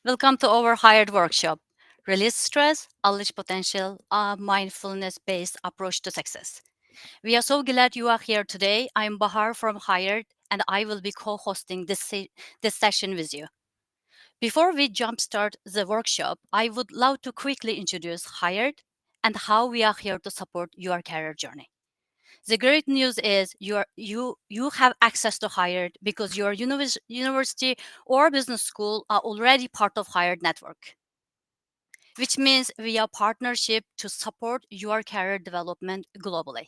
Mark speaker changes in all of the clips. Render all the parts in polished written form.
Speaker 1: Welcome to our hired workshop, Release Stress, Unleash Potential, a mindfulness-based approach to success. We are so glad you are here today. I'm Bahar from Hired, and I will be co-hosting this session with you. Before we jumpstart the workshop, I would love to quickly introduce Hired and how we are here to support your career journey. The great news is you have access to Hired because your university or business school are already part of Hired network, which means we are partnership to support your career development globally.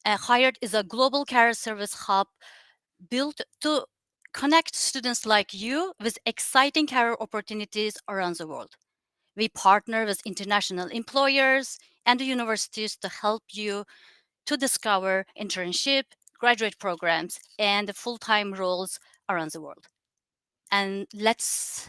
Speaker 1: Hired is a global career service hub built to connect students like you with exciting career opportunities around the world. We partner with international employers and universities to help you to discover internship, graduate programs, and full-time roles around the world. And let's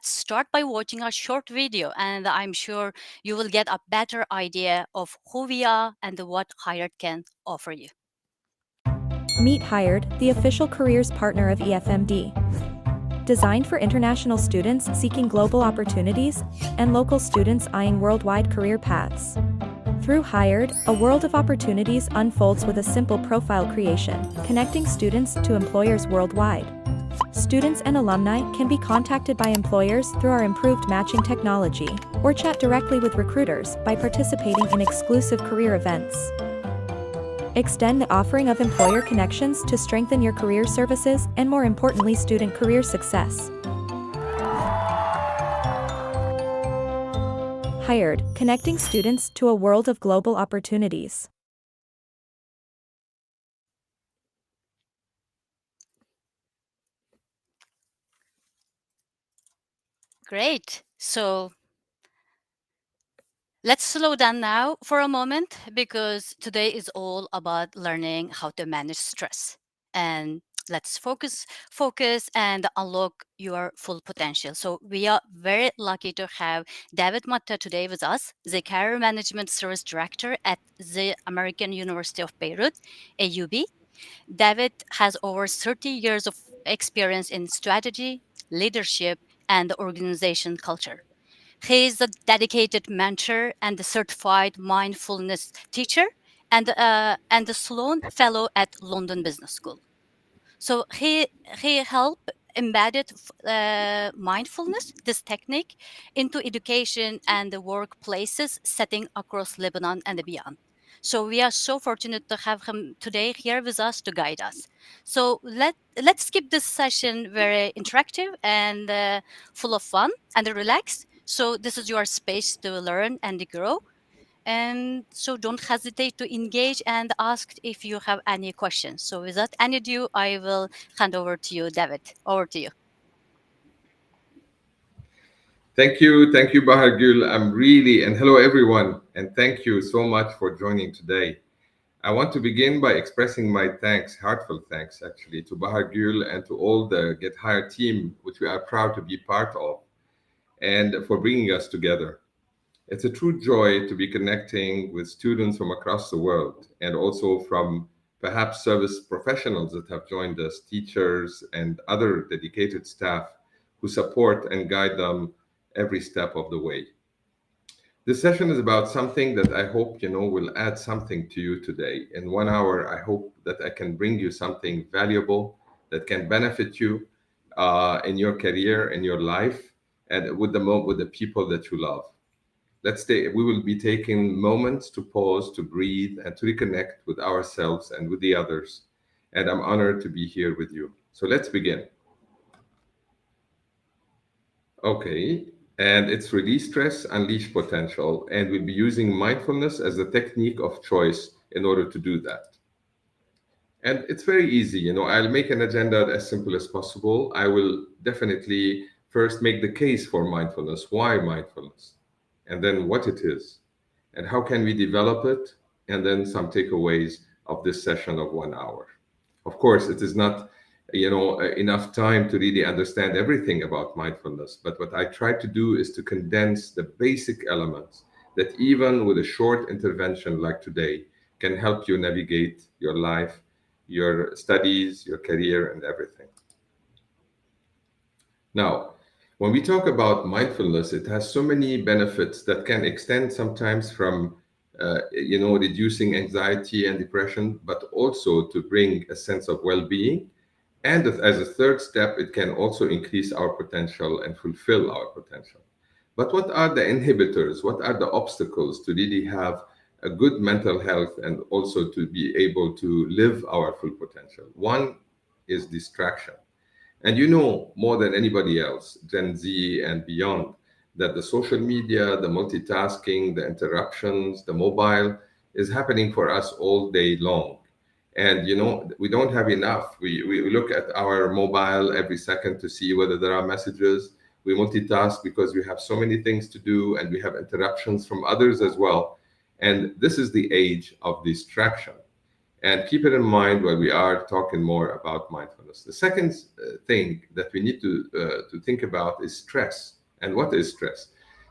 Speaker 1: start by watching a short video, and I'm sure you will get a better idea of who we are and what Hired can offer you.
Speaker 2: Meet Hired, the official careers partner of EFMD. Designed for international students seeking global opportunities and local students eyeing worldwide career paths. Through Hired, a world of opportunities unfolds with a simple profile creation, connecting students to employers worldwide. Students and alumni can be contacted by employers through our improved matching technology, or chat directly with recruiters by participating in exclusive career events. Extend the offering of employer connections to strengthen your career services and, more importantly, student career success. Hired, connecting students to a world of global opportunities.
Speaker 1: Great. So let's slow down now for a moment because today is all about learning how to manage stress. And let's focus and unlock your full potential. So we are very lucky to have David Matta today with us, the Career Management Service Director at the American University of Beirut, AUB. David has over 30 years of experience in strategy, leadership, and organization culture. He is a dedicated mentor and a certified mindfulness teacher and a Sloan Fellow at London Business School. So he helped embedded mindfulness, this technique, into education and the workplaces setting across Lebanon and beyond. So we are so fortunate to have him today here with us to guide us. So let's keep this session very interactive and full of fun and relaxed. So this is your space to learn and grow. And so don't hesitate to engage and ask if you have any questions. So without any ado, I will hand over to you, David. Over to you.
Speaker 3: Thank you, Bahagul. And hello everyone, and thank you so much for joining today. I want to begin by expressing my thanks, heartfelt thanks actually, to Bahagul and to all the Get Hired team, which we are proud to be part of, and for bringing us together. It's a true joy to be connecting with students from across the world and also from perhaps service professionals that have joined us, teachers and other dedicated staff who support and guide them every step of the way. This session is about something that I hope will add something to you today. In 1 hour, I hope that I can bring you something valuable that can benefit you in your career, in your life, and with the people that you love. We will be taking moments to pause, to breathe, and to reconnect with ourselves and with the others. And I'm honored to be here with you. So let's begin. Okay. And it's release stress, unleash potential. And we'll be using mindfulness as a technique of choice in order to do that. And it's very easy. I'll make an agenda as simple as possible. I will definitely first make the case for mindfulness. Why mindfulness? And then what it is, and how can we develop it, and then some takeaways of this session of 1 hour. Of course, it is not enough time to really understand everything about mindfulness, but what I try to do is to condense the basic elements that even with a short intervention like today can help you navigate your life, your studies, your career, and everything. Now, When we talk about mindfulness, it has so many benefits that can extend sometimes from, reducing anxiety and depression, but also to bring a sense of well-being. And as a third step, it can also increase our potential and fulfill our potential. But what are the inhibitors? What are the obstacles to really have a good mental health and also to be able to live our full potential? One is distraction. And you know more than anybody else, Gen Z and beyond, that the social media, the multitasking, the interruptions, the mobile is happening for us all day long. And we don't have enough. We look at our mobile every second to see whether there are messages. We multitask because we have so many things to do and we have interruptions from others as well. And this is the age of distraction. And keep it in mind while we are talking more about mindfulness. The second thing that we need to think about is stress. And what is stress?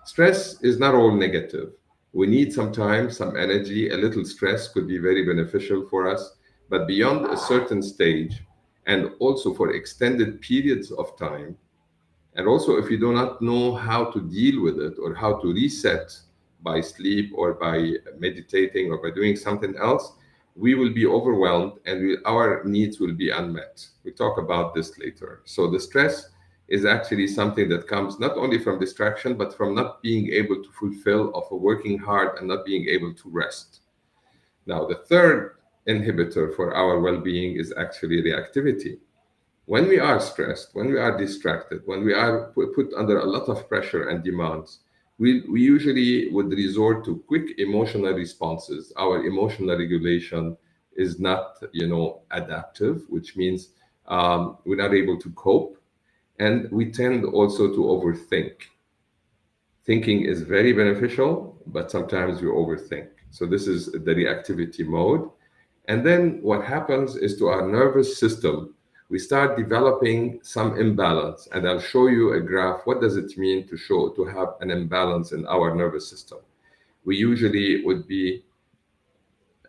Speaker 3: Stress is not all negative. We need sometimes some energy. A little stress could be very beneficial for us, but beyond a certain stage, and also for extended periods of time, and also, if you do not know how to deal with it or how to reset by sleep or by meditating or by doing something else, we will be overwhelmed and our needs will be unmet. We talk about this later. So, the stress is actually something that comes not only from distraction, but from not being able to fulfill, of working hard and not being able to rest. Now, the third inhibitor for our well being is actually reactivity. When we are stressed, when we are distracted, when we are put under a lot of pressure and demands, we usually would resort to quick emotional responses. Our emotional regulation is not, adaptive, which means we're not able to cope. And we tend also to overthink. Thinking is very beneficial, but sometimes we overthink. So this is the reactivity mode. And then what happens is to our nervous system, we start developing some imbalance. And I'll show you a graph. What does it mean to have an imbalance in our nervous system? We usually would be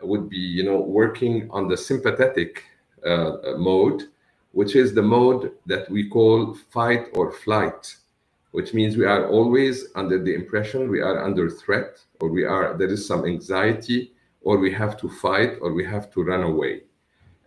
Speaker 3: working on the sympathetic mode, which is the mode that we call fight or flight, which means we are always under the impression we are under threat, or there is some anxiety, or we have to fight, or we have to run away.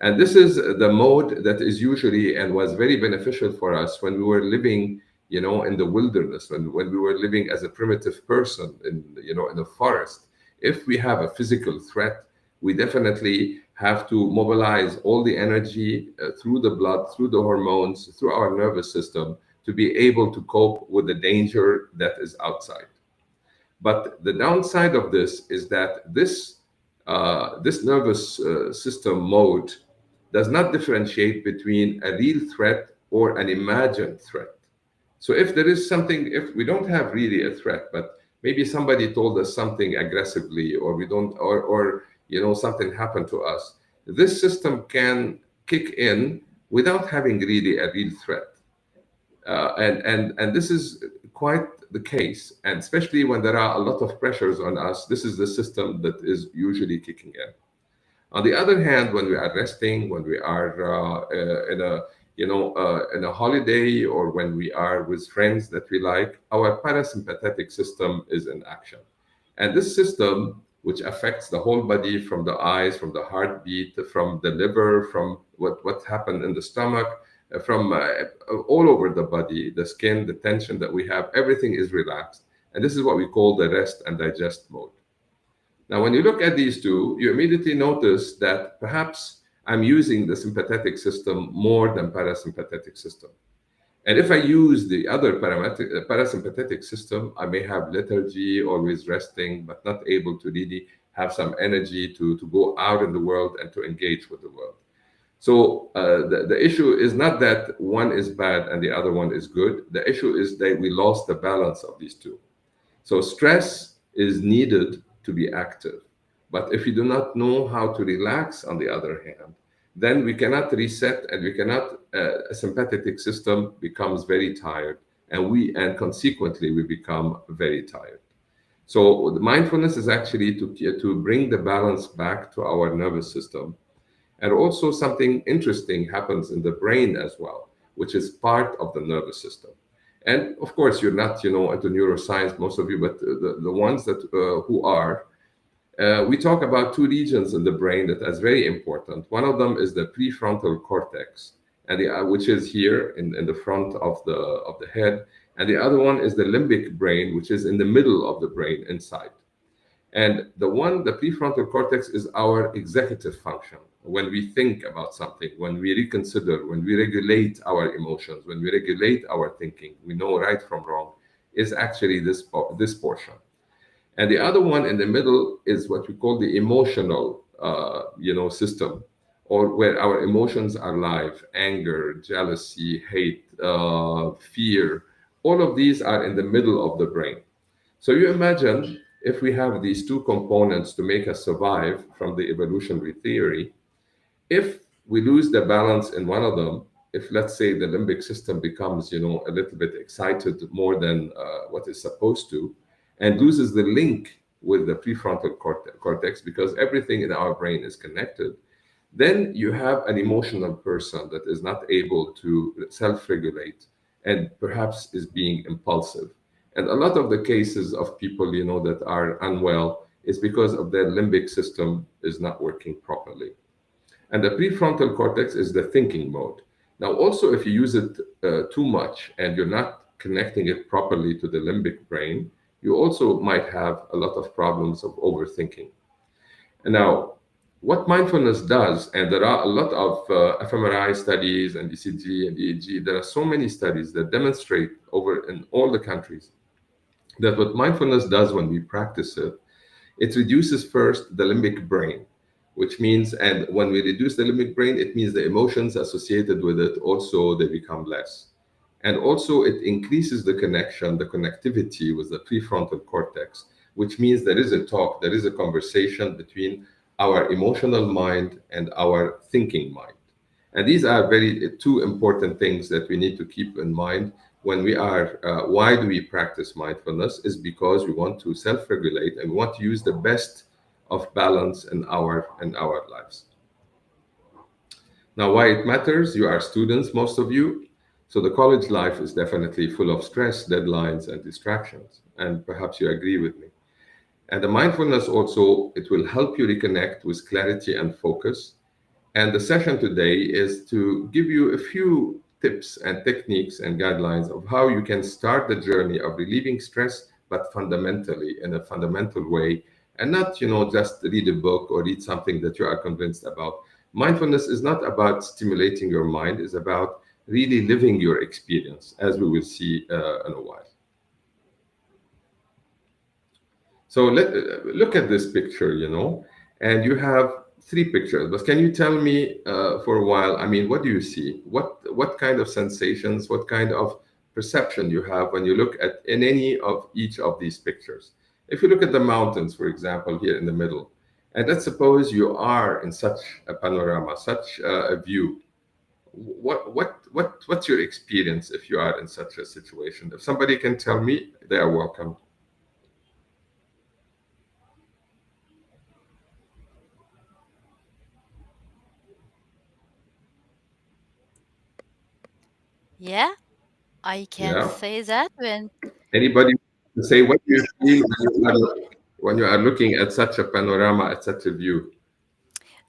Speaker 3: And this is the mode that is usually and was very beneficial for us when we were living, in the wilderness, when we were living as a primitive person in the forest. If we have a physical threat, we definitely have to mobilize all the energy through the blood, through the hormones, through our nervous system to be able to cope with the danger that is outside. But the downside of this is that this nervous system mode does not differentiate between a real threat or an imagined threat. So if there is something, if we don't have really a threat, but maybe somebody told us something aggressively, or we don't, or something happened to us, this system can kick in without having really a real threat. And this is quite the case, and especially when there are a lot of pressures on us, this is the system that is usually kicking in. On the other hand, when we are resting, when we are in a holiday, or when we are with friends that we like, our parasympathetic system is in action. And this system, which affects the whole body, from the eyes, from the heartbeat, from the liver, from what happened in the stomach, from all over the body, the skin, the tension that we have, everything is relaxed. And this is what we call the rest and digest mode. Now, when you look at these two, you immediately notice that perhaps I'm using the sympathetic system more than parasympathetic system. And if I use the other parasympathetic system, I may have lethargy, always resting, but not able to really have some energy to go out in the world and to engage with the world. So the issue is not that one is bad and the other one is good. The issue is that we lost the balance of these two. So stress is needed to be active. But if we do not know how to relax, on the other hand, then we cannot reset, and we cannot, a sympathetic system becomes very tired, and consequently we become very tired. So the mindfulness is actually to bring the balance back to our nervous system. And also something interesting happens in the brain as well, which is part of the nervous system. And of course, you're not, into neuroscience, most of you, but the ones that who are, we talk about two regions in the brain that is very important. One of them is the prefrontal cortex, and which is here in the front of the head, and the other one is the limbic brain, which is in the middle of the brain inside. And the prefrontal cortex is our executive function. When we think about something, when we reconsider, when we regulate our emotions, when we regulate our thinking, we know right from wrong, is actually this portion. And the other one in the middle is what we call the emotional, system, or where our emotions are live: anger, jealousy, hate, fear. All of these are in the middle of the brain. So you imagine if we have these two components to make us survive from the evolutionary theory, if we lose the balance in one of them, if let's say the limbic system becomes, a little bit excited more than what is supposed to, and loses the link with the prefrontal cortex, because everything in our brain is connected, then you have an emotional person that is not able to self-regulate and perhaps is being impulsive. And a lot of the cases of people, that are unwell is because of their limbic system is not working properly. And the prefrontal cortex is the thinking mode. Now, also, if you use it too much and you're not connecting it properly to the limbic brain, you also might have a lot of problems of overthinking. And now, what mindfulness does, and there are a lot of fMRI studies and ECG and EEG, there are so many studies that demonstrate over in all the countries that what mindfulness does when we practice it, it reduces first the limbic brain, which means, and when we reduce the limbic brain, it means the emotions associated with it also they become less. And also it increases the connection, the connectivity with the prefrontal cortex, which means there is a talk, there is a conversation between our emotional mind and our thinking mind. And these are very two important things that we need to keep in mind when we are, why do we practice mindfulness, is because we want to self-regulate and we want to use the best of balance in our lives. Now, why it matters, you are students, most of you. So the college life is definitely full of stress, deadlines, and distractions. And perhaps you agree with me. And the mindfulness also, it will help you reconnect with clarity and focus. And the session today is to give you a few tips and techniques and guidelines of how you can start the journey of relieving stress, but fundamentally, in a fundamental way, and not, just read a book or read something that you are convinced about. Mindfulness is not about stimulating your mind, it's about really living your experience, as we will see in a while. So look at this picture, and you have three pictures. But can you tell me for a while? I mean, what do you see? What kind of sensations? What kind of perception you have when you look at in any of each of these pictures? If you look at the mountains, for example, here in the middle, and let's suppose you are in such a panorama, such a view. What's your experience if you are in such a situation? If somebody can tell me, they are welcome.
Speaker 1: Yeah, I can
Speaker 3: Yeah.
Speaker 1: say that when,
Speaker 3: Anybody say what you feel when you are looking at such a panorama, at such a view?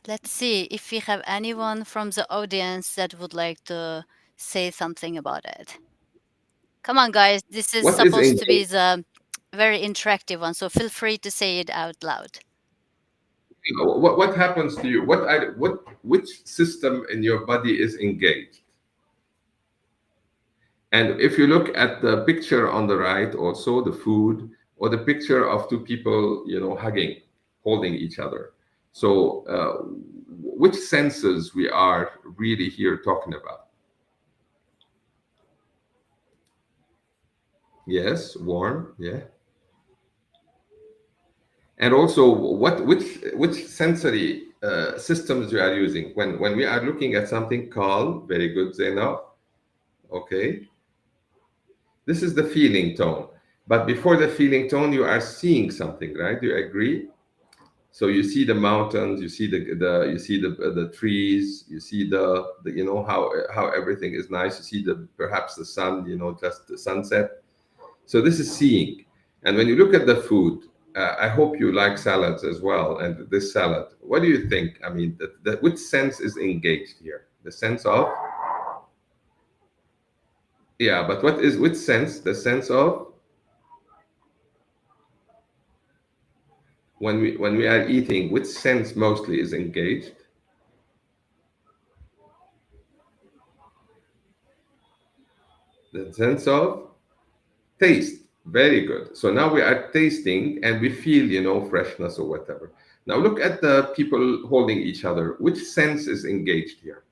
Speaker 1: let's see if we have anyone from the audience that would like to say something about it. Come on, guys, this is
Speaker 3: What is
Speaker 1: supposed to
Speaker 3: engaging?
Speaker 1: be the very interactive one, so feel free to say it out loud.
Speaker 3: What happens to you? Which system in your body is engaged? And if you look at the picture on the right, also the food, or the picture of two people, hugging, holding each other. So, which senses we are really here talking about? Yes, warm, yeah. And also, which sensory systems you are using when we are looking at something calm? Very good, Zainab. Okay, this is the feeling tone. But before the feeling tone, you are seeing something, right? Do you agree? So you see the mountains, you see the trees, you see the how everything is nice. You see the perhaps the sun, just the sunset. So this is seeing. And when you look at the food, I hope you like salads as well. And this salad, what do you think? I mean, which sense is engaged here? The sense of, yeah, but what is which sense? The sense of when we are eating, which sense mostly is engaged? The sense of taste. Very good. So now we are tasting and we feel, freshness or whatever. Now look at the people holding each other. Which sense is engaged here?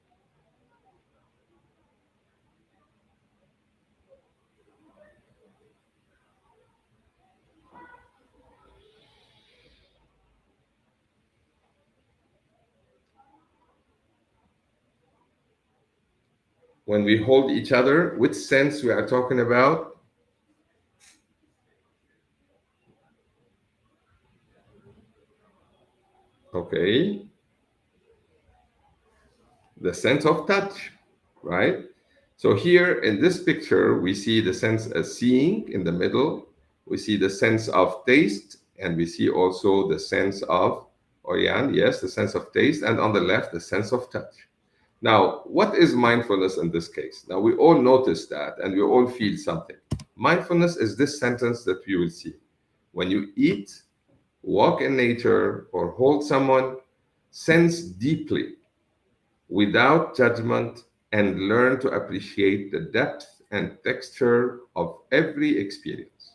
Speaker 3: When we hold each other, which sense we are talking about? Okay, the sense of touch, right? So here in this picture, we see the sense of seeing in the middle. We see the sense of taste, and we see also the sense of Orion, yes, the sense of taste, and on the left, the sense of touch. Now, what is mindfulness in this case? Now, we all notice that and we all feel something. Mindfulness is this sentence that we will see. When you eat, walk in nature, or hold someone, sense deeply without judgment and learn to appreciate the depth and texture of every experience.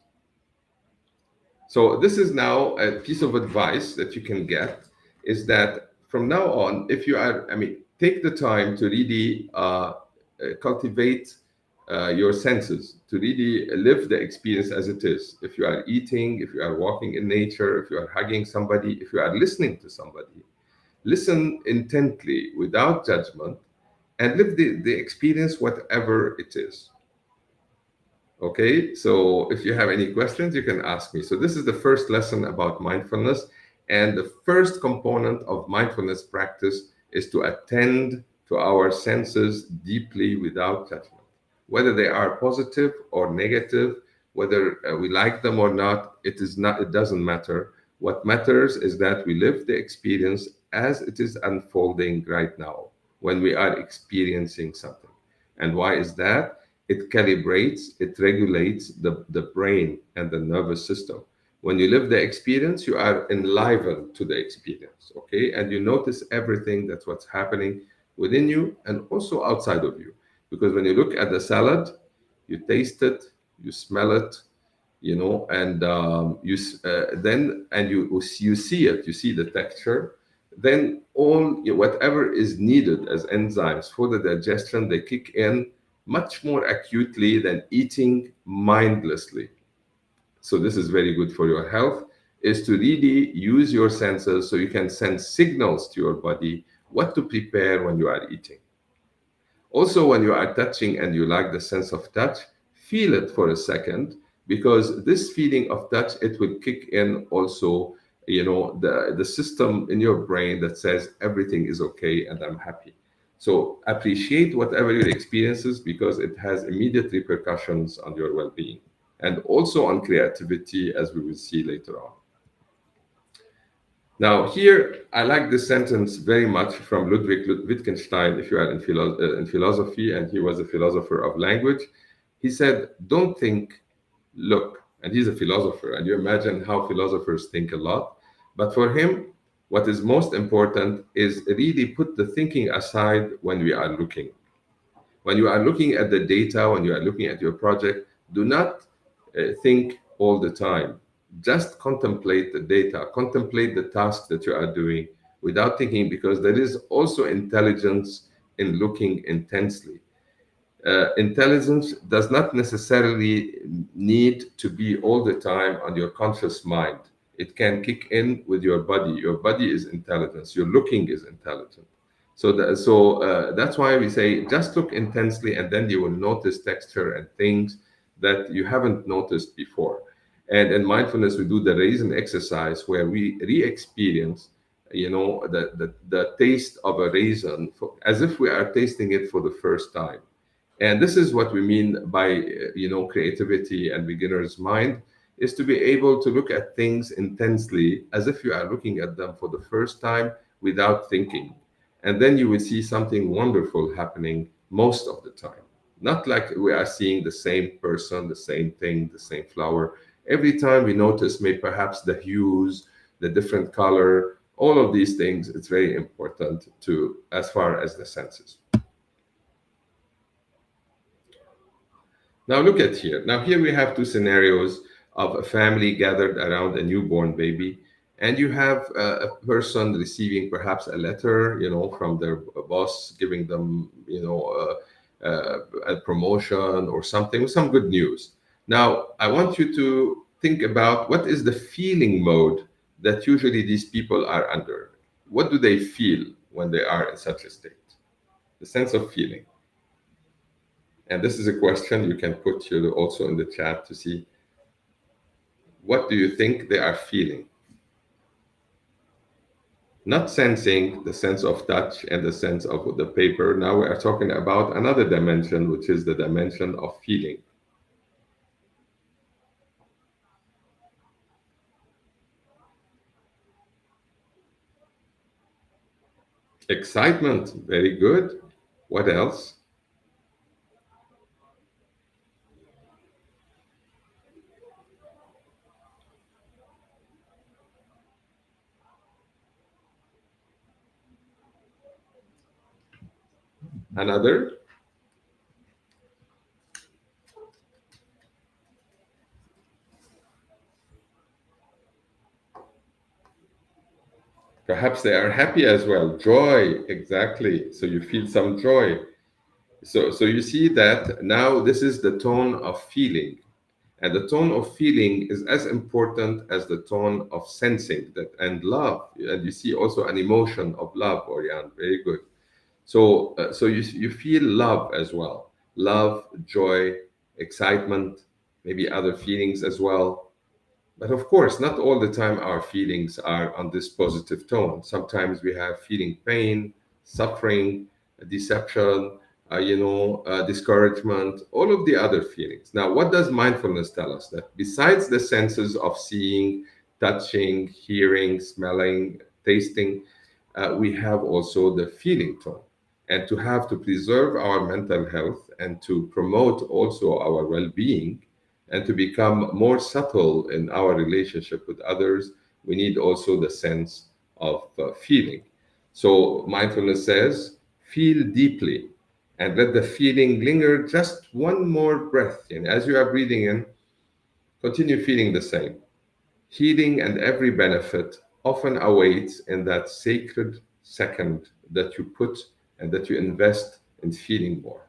Speaker 3: So this is now a piece of advice that you can get is that from now on, if you are, I mean, take the time to really cultivate your senses, to really live the experience as it is. If you are eating, if you are walking in nature, if you are hugging somebody, if you are listening to somebody, listen intently without judgment and live the experience, whatever it is. Okay, so if you have any questions, you can ask me. So, this is the first lesson about mindfulness. And the first component of mindfulness practice is to attend to our senses deeply without judgment, whether they are positive or negative, whether we like them or not. It doesn't matter. What matters is that we live the experience as it is unfolding right now when we are experiencing something. And why is that? It calibrates, it regulates the brain and the nervous system. When you live the experience, you are enlivened to the experience, okay? And you notice everything that's what's happening within you and also outside of you. Because when you look at the salad, you taste it, you smell it, and then and you see it, you see the texture. Then whatever is needed as enzymes for the digestion, they kick in much more acutely than eating mindlessly. So this is very good for your health, is to really use your senses so you can send signals to your body what to prepare when you are eating. Also, when you are touching and you like the sense of touch, feel it for a second, because this feeling of touch, it will kick in also, the system in your brain that says everything is okay and I'm happy. So appreciate whatever your experiences, because it has immediate repercussions on your well-being and also on creativity, as we will see later on. Now, here, I like this sentence very much from Ludwig Wittgenstein, if you are in philosophy, and he was a philosopher of language. He said, don't think, look. And he's a philosopher, and you imagine how philosophers think a lot. But for him, what is most important is really put the thinking aside when we are looking. When you are looking at the data, when you are looking at your project, do not think all the time. Just contemplate the data, contemplate the task that you are doing without thinking, because there is also intelligence in looking intensely. Intelligence does not necessarily need to be all the time on your conscious mind. It can kick in with your body. Your body is intelligence. Your looking is intelligent. So that's why we say just look intensely, and then you will notice texture and things that you haven't noticed before. And in mindfulness, we do the raisin exercise where we re-experience, the taste of a raisin as if we are tasting it for the first time. And this is what we mean by, creativity and beginner's mind, is to be able to look at things intensely as if you are looking at them for the first time without thinking. And then you will see something wonderful happening most of the time. Not like we are seeing the same person, the same thing, the same flower. Every time we notice, maybe perhaps the hues, the different color, all of these things, it's very important to as far as the senses. Now look at here. Now here we have two scenarios of a family gathered around a newborn baby, and you have a person receiving perhaps a letter, from their boss giving them, a promotion or something, some good news. Now I want you to think about what is the feeling mode that usually these people are under. What do they feel when they are in such a state? The sense of feeling. And this is a question you can put also in the chat to see what do you think they are feeling. Not sensing, the sense of touch and the sense of the paper. Now we are talking about another dimension, which is the dimension of feeling. Excitement, very good. What else? Another? Perhaps they are happy as well. Joy, exactly. So you feel some joy. So you see that now this is the tone of feeling. And the tone of feeling is as important as the tone of sensing that and love. And you see also an emotion of love, Oriane. Very good. So you feel love as well. Love, joy, excitement, maybe other feelings as well. But of course, not all the time our feelings are on this positive tone. Sometimes we have feeling pain, suffering, deception, discouragement, all of the other feelings. Now, what does mindfulness tell us? That besides the senses of seeing, touching, hearing, smelling, tasting, we have also the feeling tone. And to have to preserve our mental health and to promote also our well being and to become more subtle in our relationship with others, we need also the sense of feeling. So mindfulness says, feel deeply and let the feeling linger just one more breath. And as you are breathing in, continue feeling the same. Healing and every benefit often awaits in that sacred second that you put and that you invest in feeling more.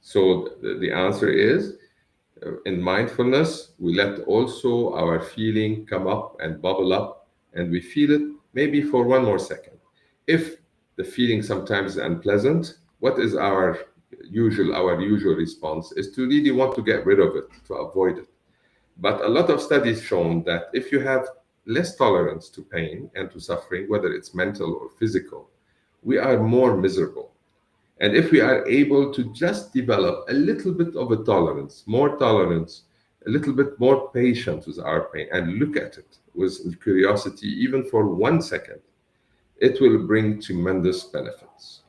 Speaker 3: So the answer is, in mindfulness, we let also our feeling come up and bubble up, and we feel it maybe for one more second. If the feeling sometimes is unpleasant, what is our usual response is to really want to get rid of it, to avoid it. But a lot of studies shown that if you have less tolerance to pain and to suffering, whether it's mental or physical, we are more miserable. And if we are able to just develop a little bit of a tolerance, more tolerance, a little bit more patience with our pain and look at it with curiosity, even for 1 second, it will bring tremendous benefits.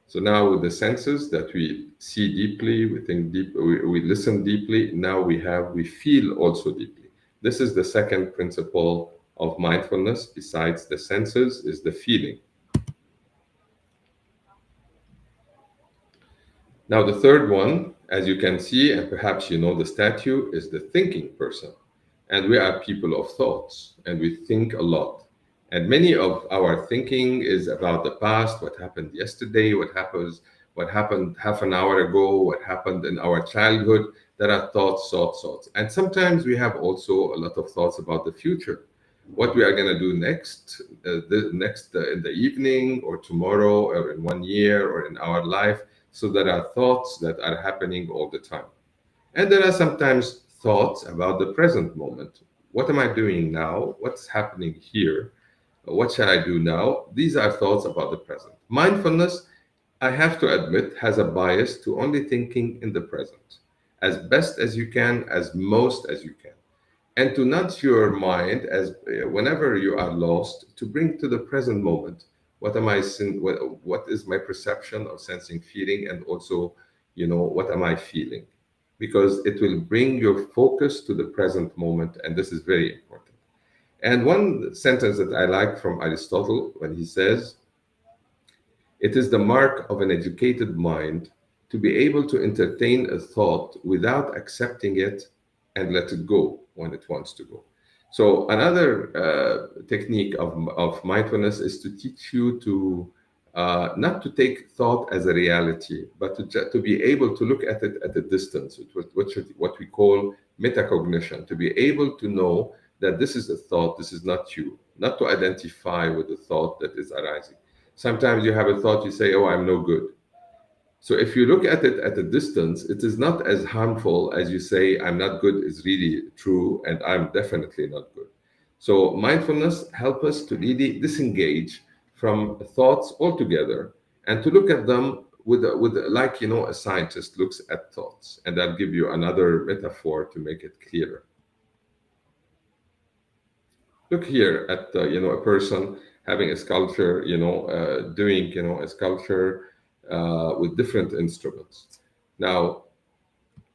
Speaker 3: So now with the senses that we see deeply, we think deep, we listen deeply, now we feel also deeply. This is the second principle of mindfulness, besides the senses, is the feeling. Now, the third one, as you can see, and perhaps you know the statue, is the thinking person. And we are people of thoughts, and we think a lot. And many of our thinking is about the past, what happened yesterday, what happened half an hour ago, what happened in our childhood. There are thoughts, thoughts, thoughts. And sometimes we have also a lot of thoughts about the future. What we are going to do next, in the evening or tomorrow or in 1 year or in our life. So there are thoughts that are happening all the time. And there are sometimes thoughts about the present moment. What am I doing now? What's happening here? What shall I do now? These are thoughts about the present. Mindfulness, I have to admit, has a bias to only thinking in the present, as best as you can, as most as you can, and to nudge your mind as whenever you are lost to bring to the present moment. What am I what is my perception of sensing, feeling, and also, what am I feeling? Because it will bring your focus to the present moment, and this is very important. And one sentence that I like from Aristotle when he says, it is the mark of an educated mind to be able to entertain a thought without accepting it and let it go when it wants to go. So, another technique of mindfulness is to teach you to not to take thought as a reality, but to be able to look at it at a distance, what we call metacognition, to be able to know that this is a thought, this is not you, not to identify with the thought that is arising. Sometimes you have a thought, you say, oh, I'm no good. So if you look at it at a distance, it is not as harmful as you say, I'm not good is really true, and I'm definitely not good. So mindfulness helps us to really disengage from thoughts altogether and to look at them with like, a scientist looks at thoughts. And I'll give you another metaphor to make it clearer. Look here at a person having a sculpture, doing a sculpture with different instruments. Now,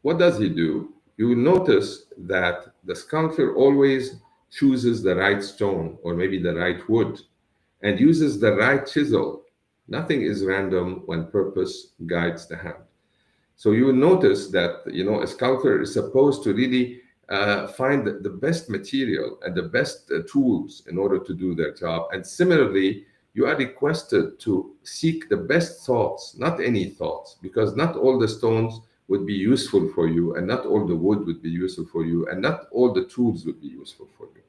Speaker 3: what does he do? You will notice that the sculptor always chooses the right stone or maybe the right wood and uses the right chisel. Nothing is random when purpose guides the hand. So you will notice that a sculptor is supposed to really find the best material and the best tools in order to do their job. And similarly, you are requested to seek the best thoughts, not any thoughts, because not all the stones would be useful for you, and not all the wood would be useful for you, and not all the tools would be useful for you.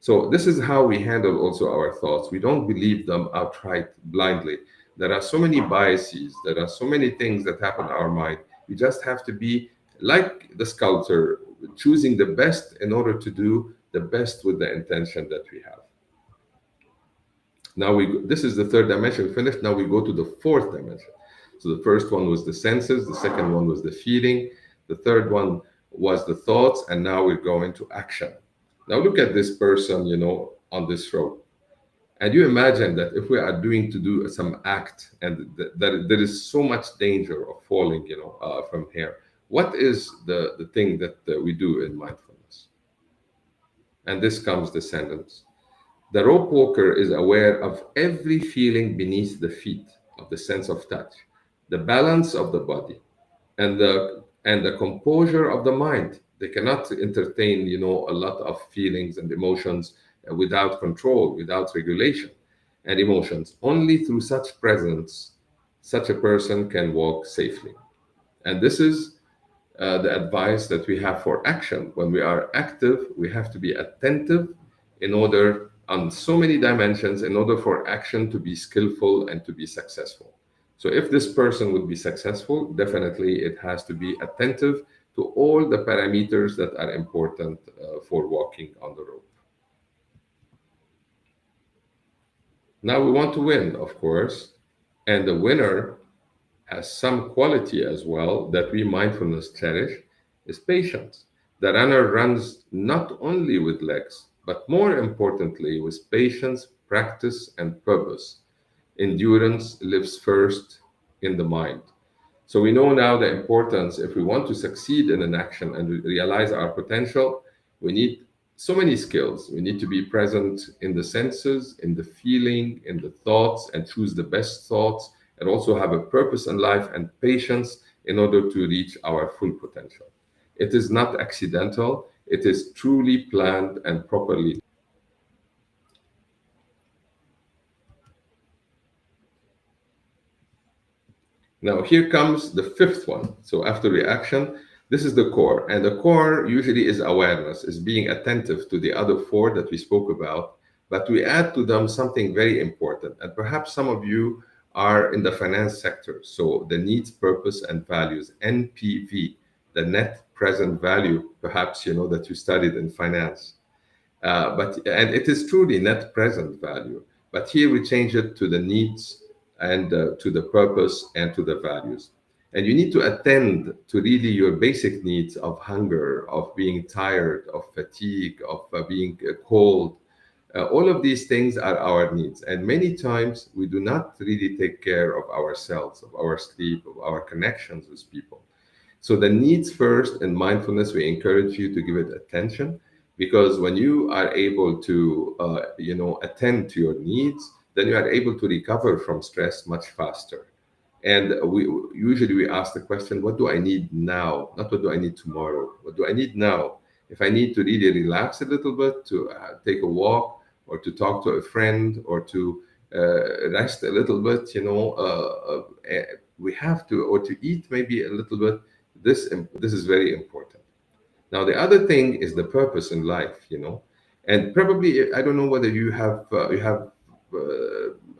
Speaker 3: So this is how we handle also our thoughts. We don't believe them outright blindly. There are so many biases, there are so many things that happen in our mind. We just have to be like the sculptor, choosing the best in order to do the best with the intention that we have. Now this is the third dimension finished. Now we go to the fourth dimension. So the first one was the senses, the second one was the feeling, the third one was the thoughts, and now we're going to action. Now look at this person, on this rope. And you imagine that if we are doing to do some act and that there is so much danger of falling, from here. What is the thing that we do in mindfulness? And this comes the sentence. The rope walker is aware of every feeling beneath the feet, of the sense of touch, the balance of the body, and the composure of the mind. They cannot entertain, a lot of feelings and emotions without control, without regulation and emotions. Only through such presence, such a person can walk safely. And this is the advice that we have for action. When we are active, we have to be attentive in order, on so many dimensions, in order for action to be skillful and to be successful. So if this person would be successful, definitely it has to be attentive to all the parameters that are important for walking on the rope. Now we want to win, of course, and the winner has some quality as well that we mindfulness cherish, is patience. The runner runs not only with legs, but more importantly with patience, practice, and purpose. Endurance lives first in the mind. So we know now the importance, if we want to succeed in an action and realize our potential, we need so many skills. We need to be present in the senses, in the feeling, in the thoughts, and choose the best thoughts, and also have a purpose in life and patience in order to reach our full potential. It is not accidental, it is truly planned and properly. Now, here comes the fifth one. So, after reaction, this is the core. And the core usually is awareness, is being attentive to the other four that we spoke about. But we add to them something very important. And perhaps some of you are in the finance sector. So, the needs, purpose, and values, NPV, the net present value, perhaps, that you studied in finance. And it is truly net present value. But here we change it to the needs and to the purpose and to the values. And you need to attend to really your basic needs of hunger, of being tired, of fatigue, of being cold. All of these things are our needs. And many times we do not really take care of ourselves, of our sleep, of our connections with people. So the needs first in mindfulness, we encourage you to give it attention, because when you are able to, attend to your needs, then you are able to recover from stress much faster. And we ask the question, what do I need now? Not what do I need tomorrow? What do I need now? If I need to really relax a little bit, to take a walk, or to talk to a friend, or to rest a little bit, we have to, or to eat maybe a little bit. This is very important. Now, the other thing is the purpose in life. And probably, I don't know whether you have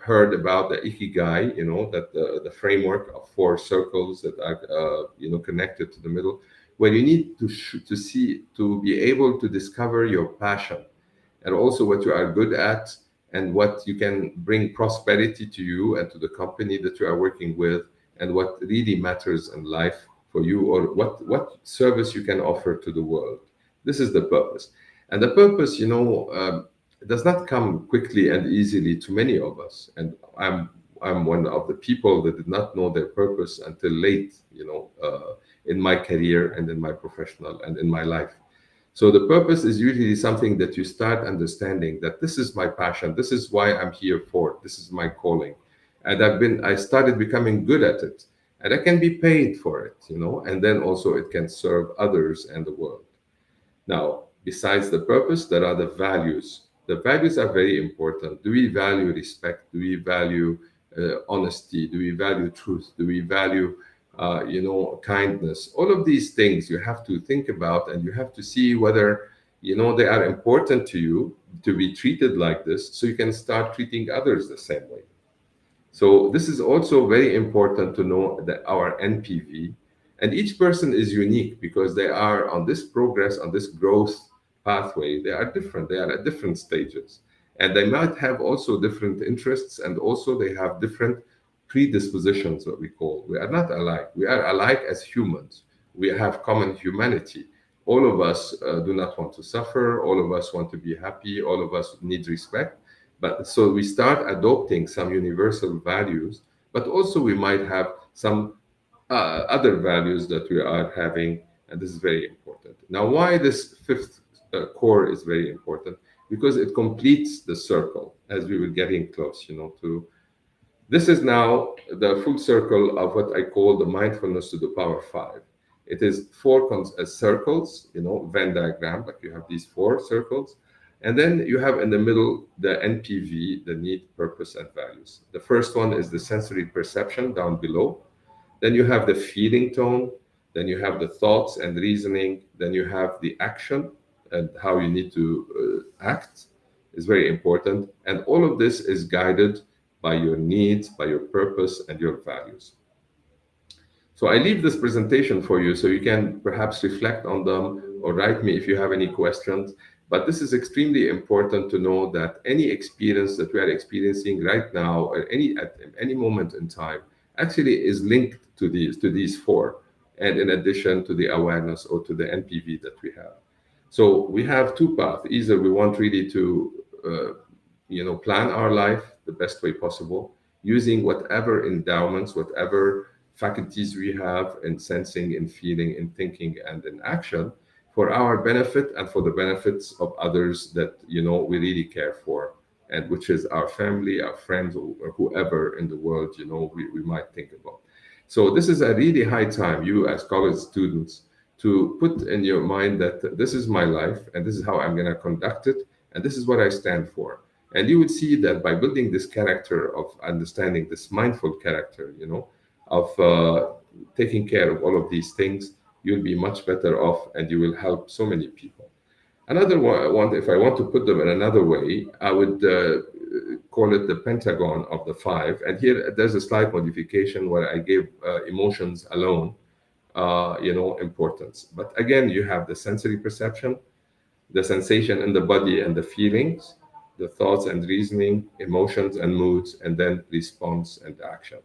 Speaker 3: heard about the ikigai, that the framework of four circles that are, connected to the middle, where you need to be able to discover your passion, and also what you are good at, and what you can bring prosperity to you and to the company that you are working with, and what really matters in life for you, or what service you can offer to the world. This is the purpose. And the purpose, does not come quickly and easily to many of us. And I'm one of the people that did not know their purpose until late, in my career and in my professional and in my life. So the purpose is usually something that you start understanding, that this is my passion, this is why I'm here for, this is my calling. And I started becoming good at it. And I can be paid for it, and then also it can serve others and the world. Now, besides the purpose, there are the values. The values are very important. Do we value respect? Do we value honesty? Do we value truth? Do we value, kindness? All of these things you have to think about, and you have to see whether, they are important to you to be treated like this, so you can start treating others the same way. So this is also very important to know that our NPV, and each person is unique because they are on this progress, on this growth pathway. They are different. They are at different stages, and they might have also different interests, and also they have different predispositions, what we call. We are not alike. We are alike as humans. We have common humanity. All of us do not want to suffer. All of us want to be happy. All of us need respect. But so we start adopting some universal values, but also we might have some other values that we are having, and this is very important. Now, why this fifth core is very important? Because it completes the circle as we were getting close, to this is now the full circle of what I call the mindfulness to the power five. It is four circles, Venn diagram, but you have these four circles. And then you have in the middle the NPV, the need, purpose, and values. The first one is the sensory perception down below. Then you have the feeling tone. Then you have the thoughts and reasoning. Then you have the action and how you need to act is very important. And all of this is guided by your needs, by your purpose, and your values. So I leave this presentation for you so you can perhaps reflect on them, or write me if you have any questions. But this is extremely important to know that any experience that we are experiencing right now, or at any moment in time, actually is linked to these four, and in addition to the awareness or to the NPV that we have. So we have two paths. Either we want really to plan our life the best way possible, using whatever endowments, whatever faculties we have in sensing, in feeling, in thinking, and in action, for our benefit and for the benefits of others that we really care for, and which is our family, our friends, or whoever in the world we might think about. So this is a really high time, you as college students, to put in your mind that this is my life, and this is how I'm going to conduct it, and this is what I stand for. And you would see that by building this character of understanding, this mindful character, of taking care of all of these things, you'll be much better off, and you will help so many people. Another one, if I want to put them in another way, I would call it the pentagon of the five. And here there's a slight modification where I gave emotions alone, importance. But again, you have the sensory perception, the sensation in the body and the feelings, the thoughts and reasoning, emotions and moods, and then response and action.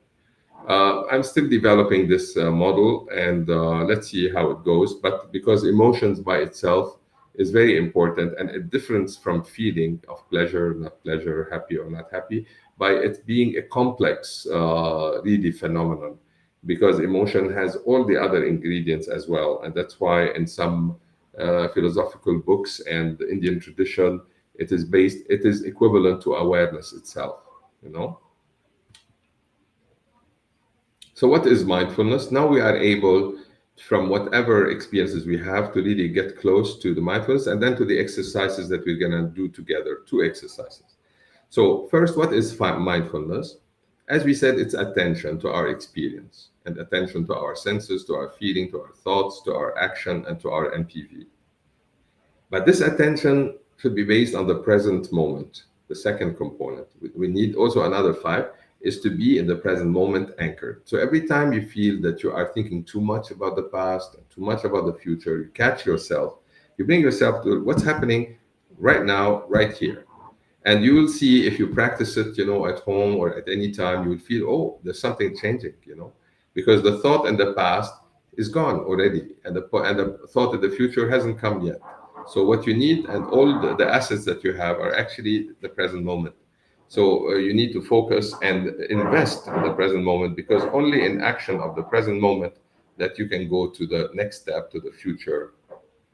Speaker 3: I'm still developing this model, and let's see how it goes. But because emotions by itself is very important, and a difference from feeling of pleasure, not pleasure, happy or not happy, by it being a complex, really phenomenon. Because emotion has all the other ingredients as well, and that's why in some philosophical books and the Indian tradition, it is equivalent to awareness itself. You know. So, what is mindfulness? Now we are able, from whatever experiences we have, to really get close to the mindfulness and then to the exercises that we're going to do together, two exercises. So, first, what is mindfulness? As we said, it's attention to our experience and attention to our senses, to our feeling, to our thoughts, to our action, and to our MPV. But this attention should be based on the present moment, the second component. We need also another five is to be in the present moment anchored. So every time you feel that you are thinking too much about the past and too much about the future, you catch yourself, you bring yourself to what's happening right now, right here. And you will see if you practice it, at home or at any time, you will feel, oh, there's something changing, because the thought in the past is gone already, and the thought of the future hasn't come yet. So what you need and all the assets that you have are actually the present moment. So you need to focus and invest in the present moment, because only in action of the present moment that you can go to the next step, to the future.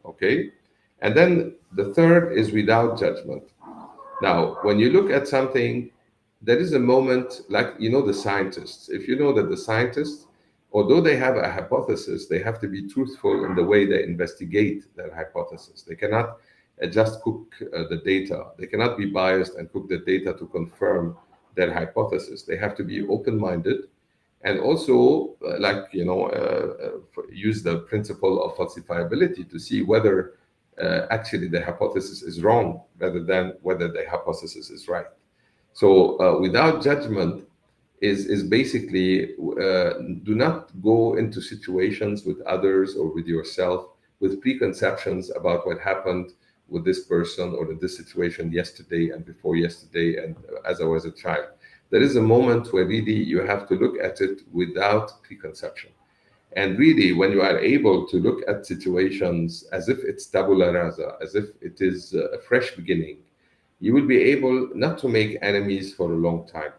Speaker 3: Okay? And then the third is without judgment. Now, when you look at something, there is a moment, like, the scientists. If you know that the scientists, although they have a hypothesis, they have to be truthful in the way they investigate their hypothesis. They cannot just cook the data. They cannot be biased and cook the data to confirm their hypothesis. They have to be open-minded, and also, use the principle of falsifiability to see whether actually the hypothesis is wrong rather than whether the hypothesis is right. So without judgment is basically, do not go into situations with others or with yourself with preconceptions about what happened with this person or in this situation yesterday and before yesterday and as I was a child. There is a moment where really you have to look at it without preconception. And really, when you are able to look at situations as if it's tabula rasa, as if it is a fresh beginning, you will be able not to make enemies for a long time.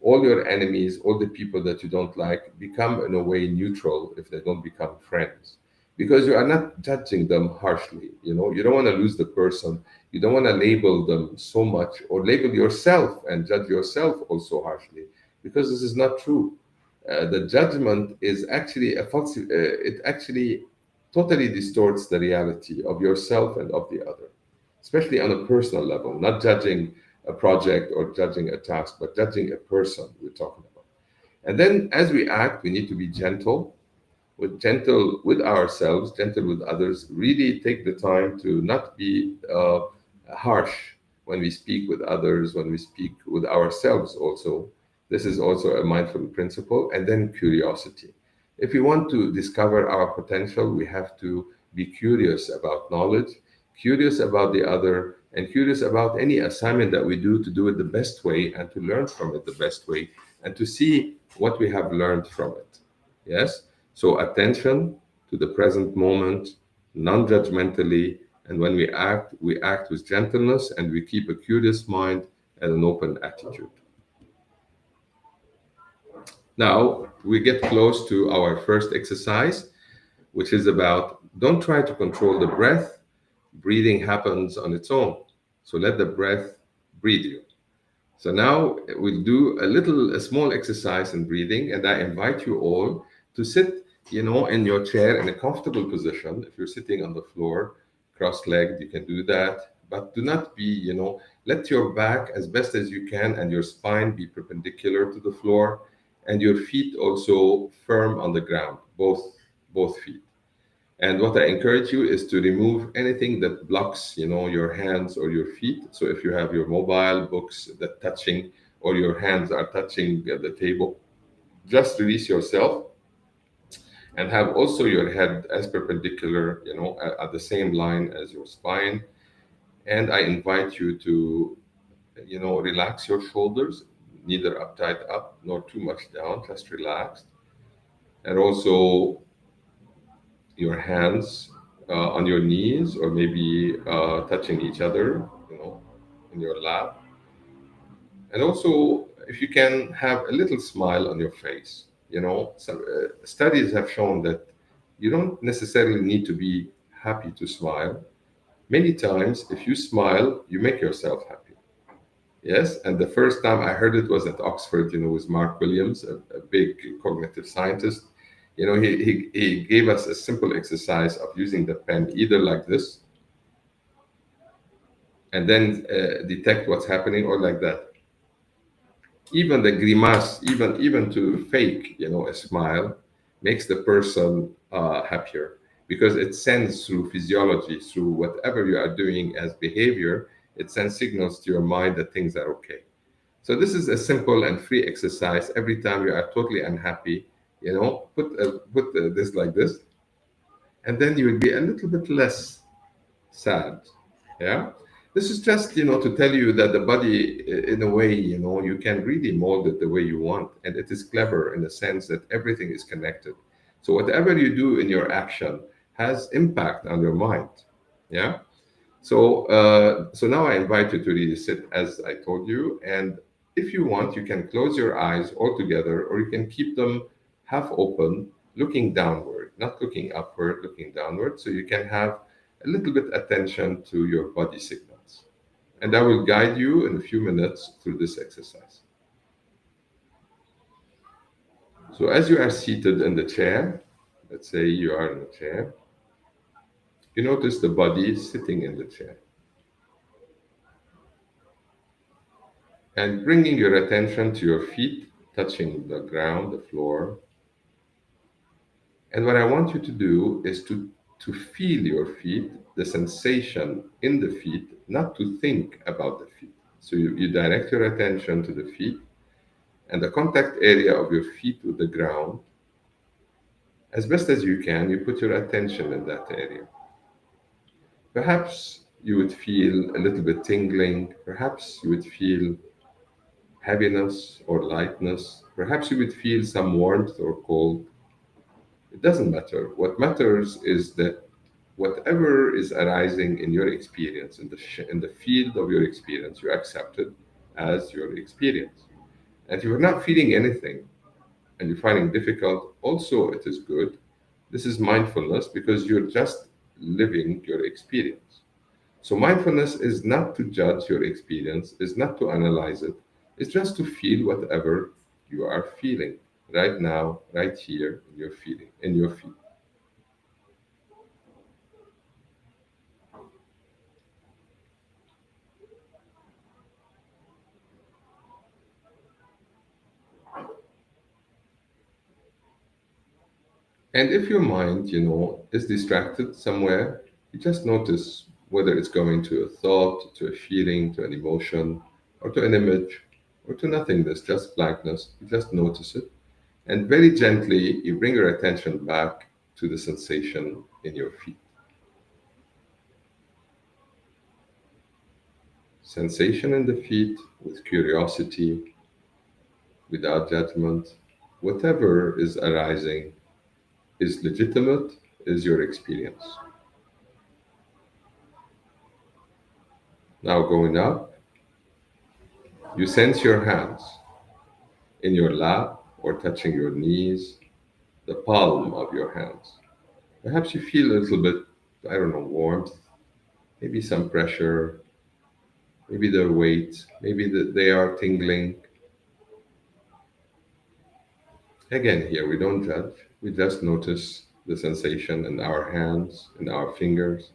Speaker 3: All your enemies, all the people that you don't like, become in a way neutral if they don't become friends. Because you are not judging them harshly. You don't want to lose the person. You don't want to label them so much, or label yourself and judge yourself also harshly, because this is not true. The judgment is actually it actually totally distorts the reality of yourself and of the other, especially on a personal level, not judging a project or judging a task, but judging a person we're talking about. And then as we act, we need to be gentle with ourselves, gentle with others, really take the time to not be harsh when we speak with others, when we speak with ourselves also. This is also a mindful principle. And then curiosity. If we want to discover our potential, we have to be curious about knowledge, curious about the other, and curious about any assignment that we do, to do it the best way and to learn from it the best way and to see what we have learned from it. Yes? So attention to the present moment, non-judgmentally, and when we act with gentleness, and we keep a curious mind and an open attitude. Now we get close to our first exercise, which is about, don't try to control the breath. Breathing happens on its own. So let the breath breathe you. So now we'll do a small exercise in breathing, and I invite you all to sit, in your chair in a comfortable position. If you're sitting on the floor, cross-legged, you can do that. But do not be, let your back as best as you can and your spine be perpendicular to the floor, and your feet also firm on the ground, both feet. And what I encourage you is to remove anything that blocks, your hands or your feet. So if you have your mobile, books that touching, or your hands are touching the table, just release yourself and have also your head as perpendicular, at the same line as your spine. And I invite you to, relax your shoulders, neither uptight up nor too much down, just relaxed. And also your hands on your knees, or maybe touching each other, you know, in your lap. And also, if you can have a little smile on your face. Some studies have shown that you don't necessarily need to be happy to smile. Many times, if you smile, you make yourself happy. Yes, and the first time I heard it was at Oxford, with Mark Williams, a big cognitive scientist. He gave us a simple exercise of using the pen either like this and then detect what's happening, or like that. Even the grimace, even to fake, a smile, makes the person happier, because it sends through physiology, through whatever you are doing as behavior. It sends signals to your mind that things are okay. So this is a simple and free exercise. Every time you are totally unhappy, put this like this, and then you will be a little bit less sad. Yeah. This is just, to tell you that the body, in a way, you can really mold it the way you want. And it is clever in the sense that everything is connected. So whatever you do in your action has impact on your mind. Yeah. So now I invite you to really sit as I told you. And if you want, you can close your eyes altogether, or you can keep them half open, looking downward, not looking upward, looking downward. So you can have a little bit attention to your body signals. And I will guide you in a few minutes through this exercise. So as you are seated in the chair, let's say you are in a chair, you notice the body sitting in the chair. And bringing your attention to your feet, touching the ground, the floor. And what I want you to do is to feel your feet, the sensation in the feet, not to think about the feet. So you direct your attention to the feet and the contact area of your feet with the ground. As best as you can, you put your attention in that area. Perhaps you would feel a little bit tingling. Perhaps you would feel heaviness or lightness. Perhaps you would feel some warmth or cold. It doesn't matter. What matters is that whatever is arising in your experience, in the field of your experience, you accept it as your experience. And if you're not feeling anything and you're finding difficult, also it is good. This is mindfulness, because you're just living your experience. So mindfulness is not to judge your experience, is not to analyze it. It's just to feel whatever you are feeling right now, right here in your feeling, in your feet. And if your mind, is distracted somewhere, you just notice whether it's going to a thought, to a feeling, to an emotion, or to an image, or to nothingness, just blankness. You just notice it. And very gently, you bring your attention back to the sensation in your feet. Sensation in the feet with curiosity, without judgment. Whatever is arising is legitimate, is your experience. Now going up, you sense your hands in your lap or touching your knees, the palm of your hands. Perhaps you feel a little bit, I don't know, warmth, maybe some pressure, maybe their weight, maybe they are tingling. Again, here we don't judge, we just notice the sensation in our hands, in our fingers.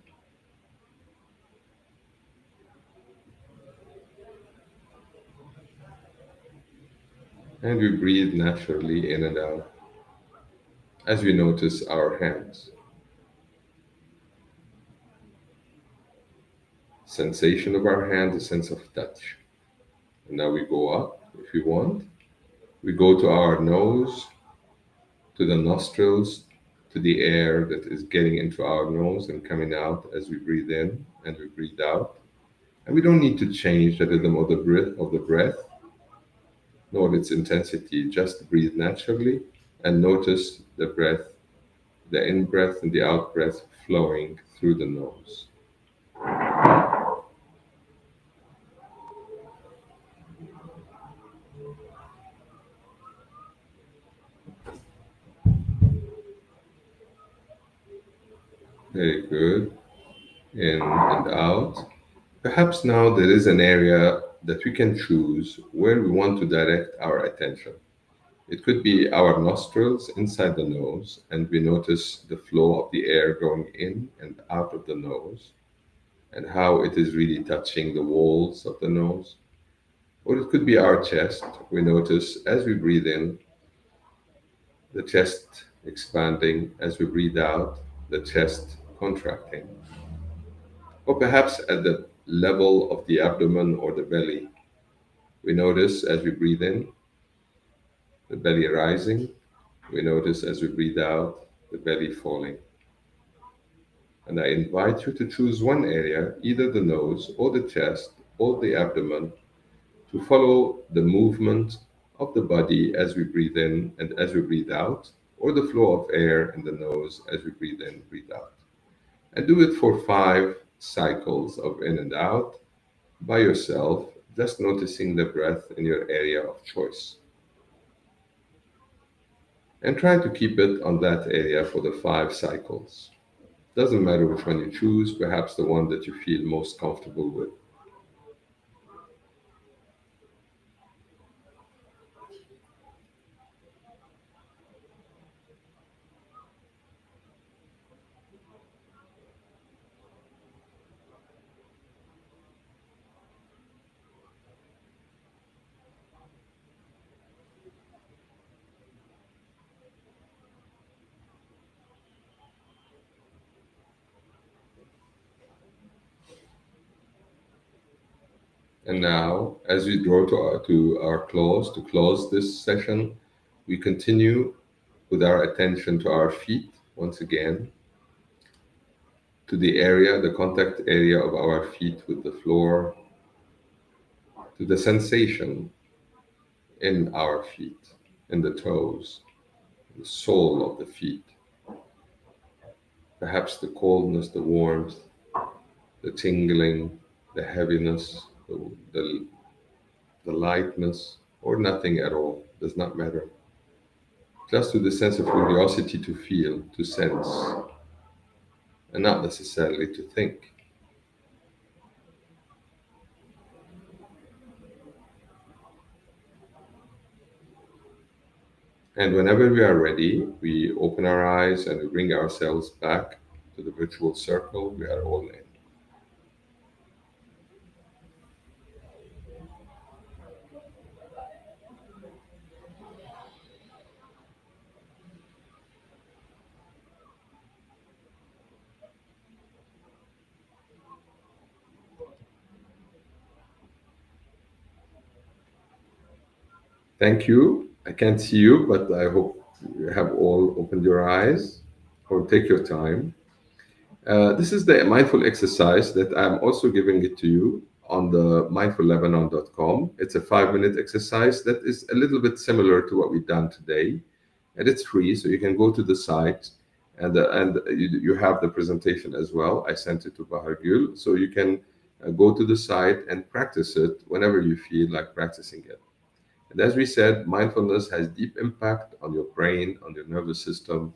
Speaker 3: And we breathe naturally in and out as we notice our hands. Sensation of our hand, the sense of touch. And now we go up, if we want. We go to our nose, to the nostrils, to the air that is getting into our nose and coming out as we breathe in and we breathe out. And we don't need to change the rhythm of the breath, nor its intensity. Just breathe naturally and notice the breath, the in breath and the out breath flowing through the nose. Very good. In and out. Perhaps now there is an area that we can choose where we want to direct our attention. It could be our nostrils inside the nose, and we notice the flow of the air going in and out of the nose and how it is really touching the walls of the nose. Or it could be our chest. We notice as we breathe in, the chest expanding, as we breathe out, the chest contracting. Or perhaps at the level of the abdomen or the belly, we notice as we breathe in, the belly rising. We notice as we breathe out, the belly falling. And I invite you to choose one area, either the nose or the chest or the abdomen, to follow the movement of the body as we breathe in and as we breathe out, or the flow of air in the nose as we breathe in, breathe out. And do it for 5 cycles of in and out by yourself, just noticing the breath in your area of choice. And try to keep it on that area for the 5 cycles. Doesn't matter which one you choose, perhaps the one that you feel most comfortable with. And now, as we draw to our close, to close this session, we continue with our attention to our feet once again, to the area, the contact area of our feet with the floor, to the sensation in our feet, in the toes, the sole of the feet, perhaps the coldness, the warmth, the tingling, the heaviness, the, the lightness, or nothing at all, does not matter. Just with the sense of curiosity to feel, to sense, and not necessarily to think. And whenever we are ready, we open our eyes and we bring ourselves back to the virtual circle we are all in. Thank you. I can't see you, but I hope you have all opened your eyes or take your time. This is the mindful exercise that I'm also giving it to you on the mindfullebanon.com. It's a 5-minute exercise that is a little bit similar to what we've done today, and it's free, so you can go to the site and you have the presentation as well. I sent it to Bahar Gül, so you can go to the site and practice it whenever you feel like practicing it. And as we said, mindfulness has deep impact on your brain, on your nervous system,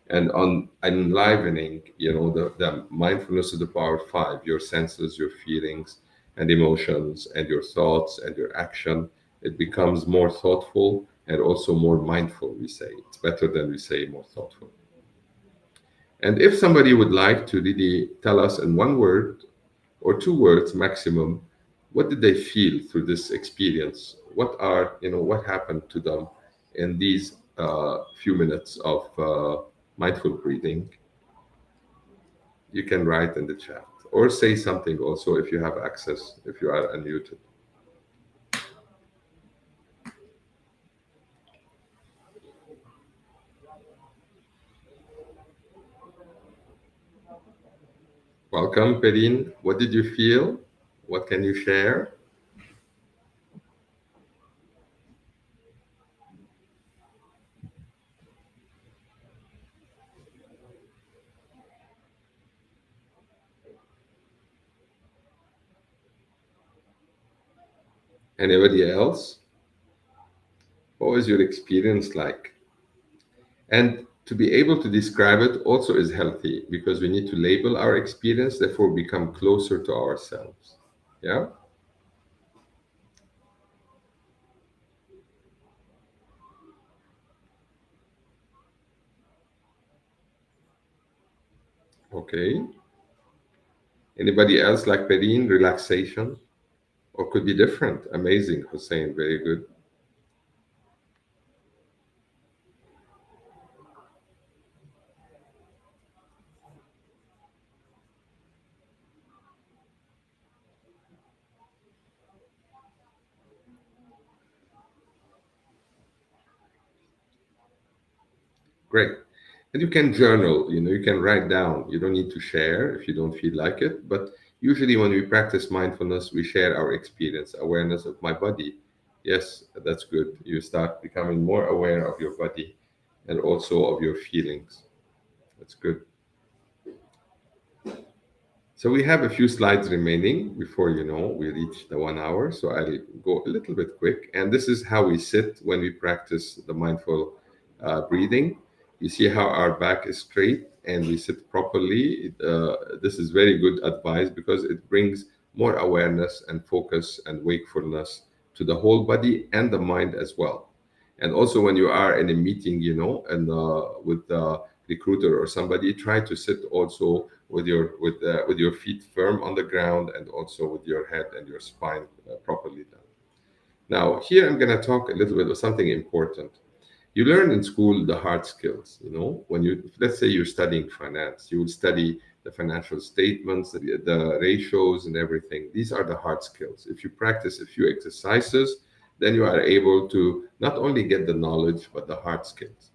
Speaker 3: and on enlivening, the mindfulness to the power of 5, your senses, your feelings and emotions and your thoughts and your action. It becomes more thoughtful and also more mindful, we say. It's better than we say more thoughtful. And if somebody would like to really tell us in 1 word or 2 words maximum, what did they feel through this experience? What happened to them in these few minutes of mindful breathing? You can write in the chat or say something also if you have access, if you are unmuted. Welcome, Perrine. What did you feel? What can you share? Anybody else? What was your experience like? And to be able to describe it also is healthy because we need to label our experience, therefore become closer to ourselves. Yeah? Okay. Anybody else like Perrine? Relaxation? Or could be different. Amazing, Hussein. Very good. Great. And you can journal, you can write down. You don't need to share if you don't feel like it. But usually, when we practice mindfulness, we share our experience, awareness of my body. Yes, that's good. You start becoming more aware of your body and also of your feelings. That's good. So we have a few slides remaining before we reach the 1 hour. So I'll go a little bit quick. And this is how we sit when we practice the mindful breathing. You see how our back is straight and we sit properly. This is very good advice because it brings more awareness and focus and wakefulness to the whole body and the mind as well. And also when you are in a meeting, and with the recruiter or somebody, try to sit also with your feet firm on the ground and also with your head and your spine properly done. Now, here I'm going to talk a little bit of something important. You learn in school the hard skills. When let's say you're studying finance, you will study the financial statements, the ratios, and everything. These are the hard skills. If you practice a few exercises, then you are able to not only get the knowledge but the hard skills.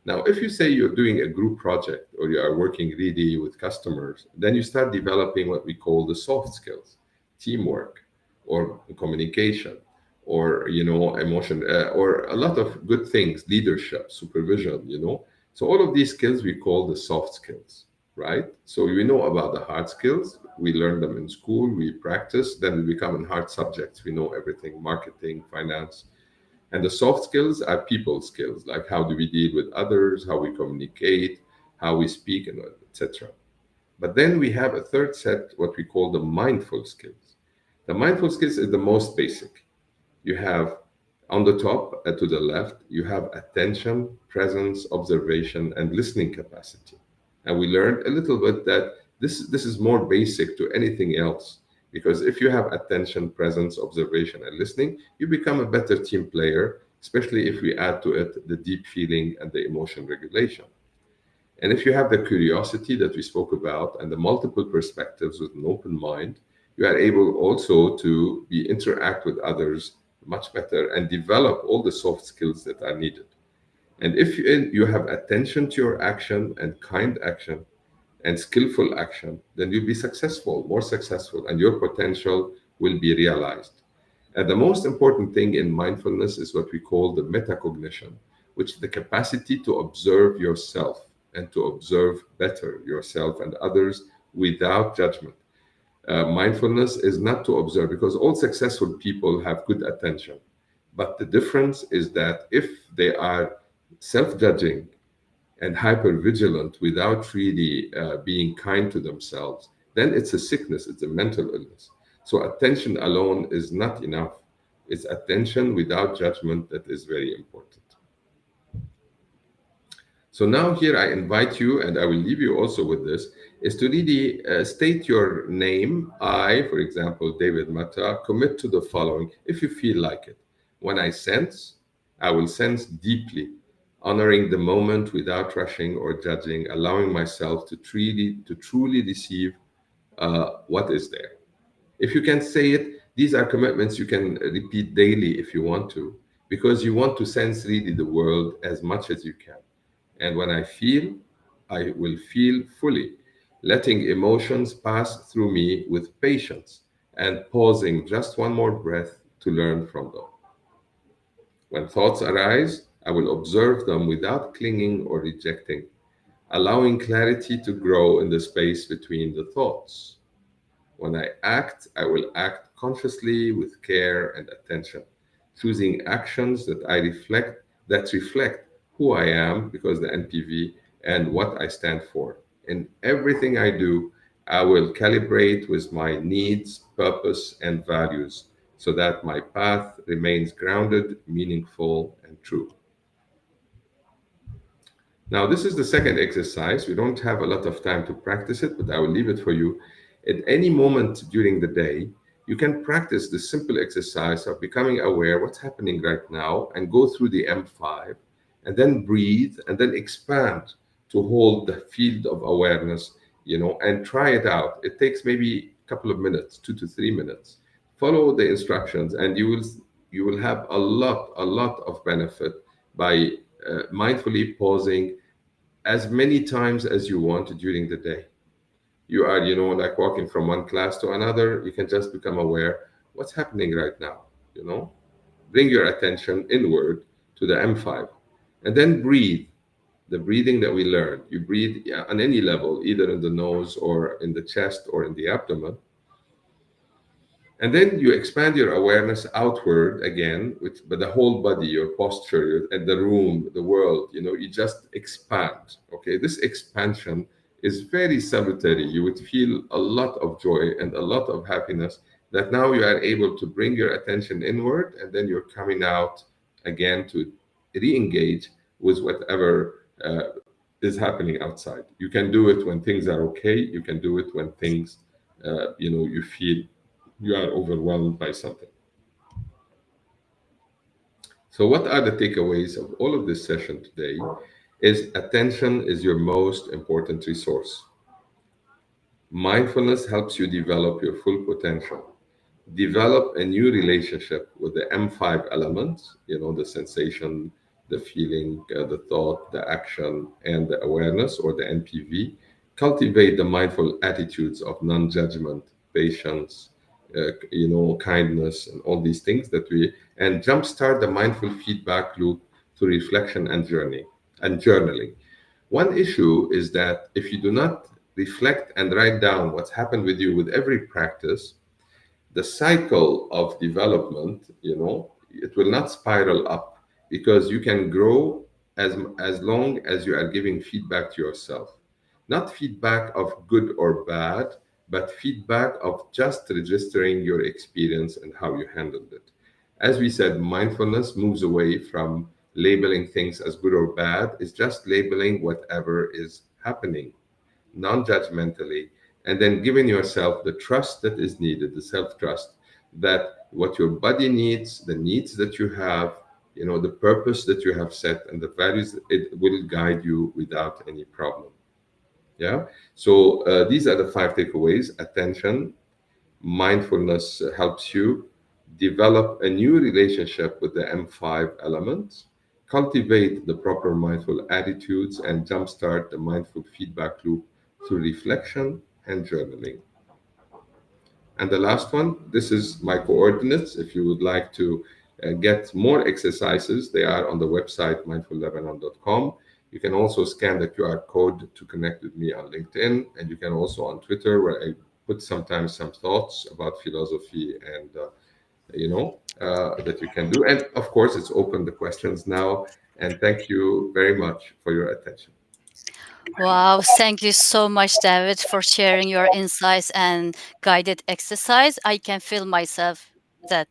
Speaker 3: Now, if you say you're doing a group project or you are working really with customers, then you start developing what we call the soft skills, teamwork or communication or, emotion or a lot of good things, leadership, supervision. So all of these skills we call the soft skills, right? So we know about the hard skills. We learn them in school, we practice, then we become in hard subjects. We know everything, marketing, finance, and the soft skills are people skills, like how do we deal with others, how we communicate, how we speak, and etc. But then we have a third set, what we call the mindful skills. The mindful skills is the most basic. You have on the top to the left, you have attention, presence, observation, and listening capacity. And we learned a little bit that this is more basic to anything else. Because if you have attention, presence, observation, and listening, you become a better team player, especially if we add to it the deep feeling and the emotion regulation. And if you have the curiosity that we spoke about and the multiple perspectives with an open mind, you are able also to interact with others much better and develop all the soft skills that are needed. And if you have attention to your action and kind action and skillful action, then you'll be successful, more successful, and your potential will be realized. And the most important thing in mindfulness is what we call the metacognition, which is the capacity to observe yourself and to observe better yourself and others without judgment. Mindfulness is not to observe because all successful people have good attention. But the difference is that if they are self judging and hyper vigilant without really being kind to themselves, then it's a sickness, it's a mental illness. So attention alone is not enough. It's attention without judgment that is very important. So now here I invite you, and I will leave you also with this, is to really state your name. I, for example, David Matta, commit to the following if you feel like it. When I sense, I will sense deeply, honoring the moment without rushing or judging, allowing myself to truly receive what is there. If you can say it, these are commitments you can repeat daily if you want to, because you want to sense really the world as much as you can. And when I feel, I will feel fully. letting emotions pass through me with patience, and pausing just one more breath to learn from them. When thoughts arise, I will observe them without clinging or rejecting, allowing clarity to grow in the space between the thoughts. When I act, I will act consciously with care and attention, choosing actions that reflect who I am because the NPV and what I stand for. In everything I do, I will calibrate with my needs, purpose, and values so that my path remains grounded, meaningful, and true. Now, this is the second exercise. We don't have a lot of time to practice it, but I will leave it for you. At any moment during the day, you can practice the simple exercise of becoming aware what's happening right now and go through the M5 and then breathe and then expand to hold the field of awareness, and try it out. It takes maybe a couple of minutes, 2 to 3 minutes. Follow the instructions and you will have a lot of benefit by mindfully pausing as many times as you want during the day. You are, like walking from one class to another, you can just become aware what's happening right now, you know. Bring your attention inward to the M5 and then breathe. The breathing that we learned, you breathe, yeah, on any level, either in the nose or in the chest or in the abdomen. And then you expand your awareness outward again, but the whole body, your posture, and the room, the world, you just expand. Okay, this expansion is very salutary. You would feel a lot of joy and a lot of happiness that now you are able to bring your attention inward and then you're coming out again to re engage with whatever is happening outside. You can do it when things are okay, you can do it when things, you feel you are overwhelmed by something. So, what are the takeaways of all of this session today? Is attention is your most important resource. Mindfulness helps you develop your full potential. Develop a new relationship with the M5 elements, the sensation, the feeling, the thought, the action, and the awareness or the NPV. Cultivate the mindful attitudes of non judgment, patience, kindness, and all these things and jumpstart the mindful feedback loop through reflection and journaling. One issue is that if you do not reflect and write down what's happened with you with every practice, the cycle of development, it will not spiral up because you can grow as long as you are giving feedback to yourself. Not feedback of good or bad, but feedback of just registering your experience and how you handled it. As we said, mindfulness moves away from labeling things as good or bad. It's just labeling whatever is happening non judgmentally, and then giving yourself the trust that is needed, the self trust that what your body needs, the needs that you have, the purpose that you have set, and the values, it will guide you without any problem. Yeah. So these are the five takeaways. Attention, mindfulness helps you develop a new relationship with the M5 elements, cultivate the proper mindful attitudes, and jumpstart the mindful feedback loop through reflection and journaling. And the last one, this is my coordinates. If you would like to get more exercises, they are on the website mindfullebanon.com. You can also scan the QR code to connect with me on LinkedIn, and you can also on Twitter, where I put sometimes some thoughts about philosophy and that you can do. And of course, it's open the questions now. And thank you very much for your attention.
Speaker 1: Wow, thank you so much, David, for sharing your insights and guided exercise. I can feel myself that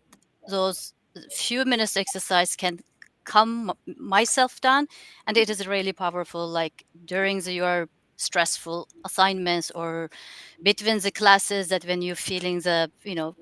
Speaker 1: those few minutes exercise can calm myself down, and it is really powerful. Like during your stressful assignments or between the classes, that when you're feeling the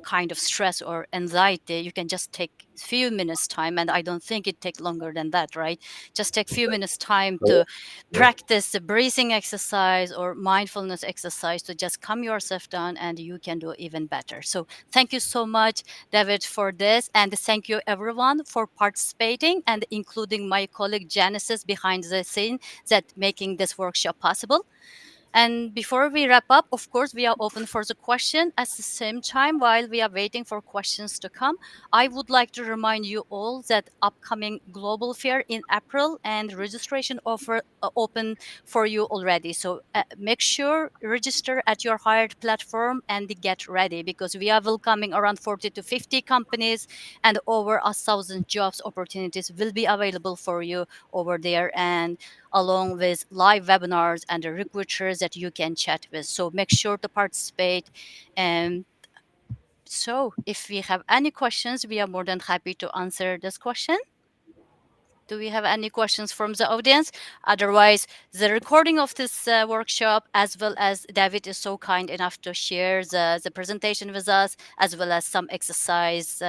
Speaker 1: kind of stress or anxiety, you can just take few minutes time, and I don't think it take longer than that, right? Just take few minutes time to
Speaker 3: Yeah.
Speaker 1: practice the breathing exercise or mindfulness exercise to just calm yourself down, and you can do even better. So thank you so much, David, for this, and thank you everyone for participating, and including my colleague Janice's behind the scene that making this workshop possible. And before we wrap up, of course, we are open for the question. At the same time, while we are waiting for questions to come, I would like to remind you all that upcoming global fair in April and registration offer open for you already. So make sure register at your hired platform and get ready, because we are welcoming around 40 to 50 companies, and over 1,000 jobs opportunities will be available for you over there, and along with live webinars and the recruiters that you can chat with. So make sure to participate. And so if we have any questions, we are more than happy to answer this question. Do we have any questions from the audience? Otherwise, the recording of this workshop, as well as David is so kind enough to share the presentation with us, as well as some exercise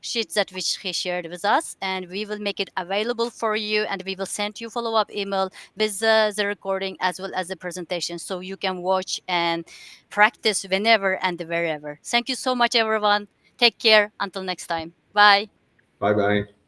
Speaker 1: sheets that which he shared with us. And we will make it available for you, and we will send you follow-up email with the recording as well as the presentation, so you can watch and practice whenever and wherever. Thank you so much, everyone. Take care. Until next time. Bye.
Speaker 3: Bye bye.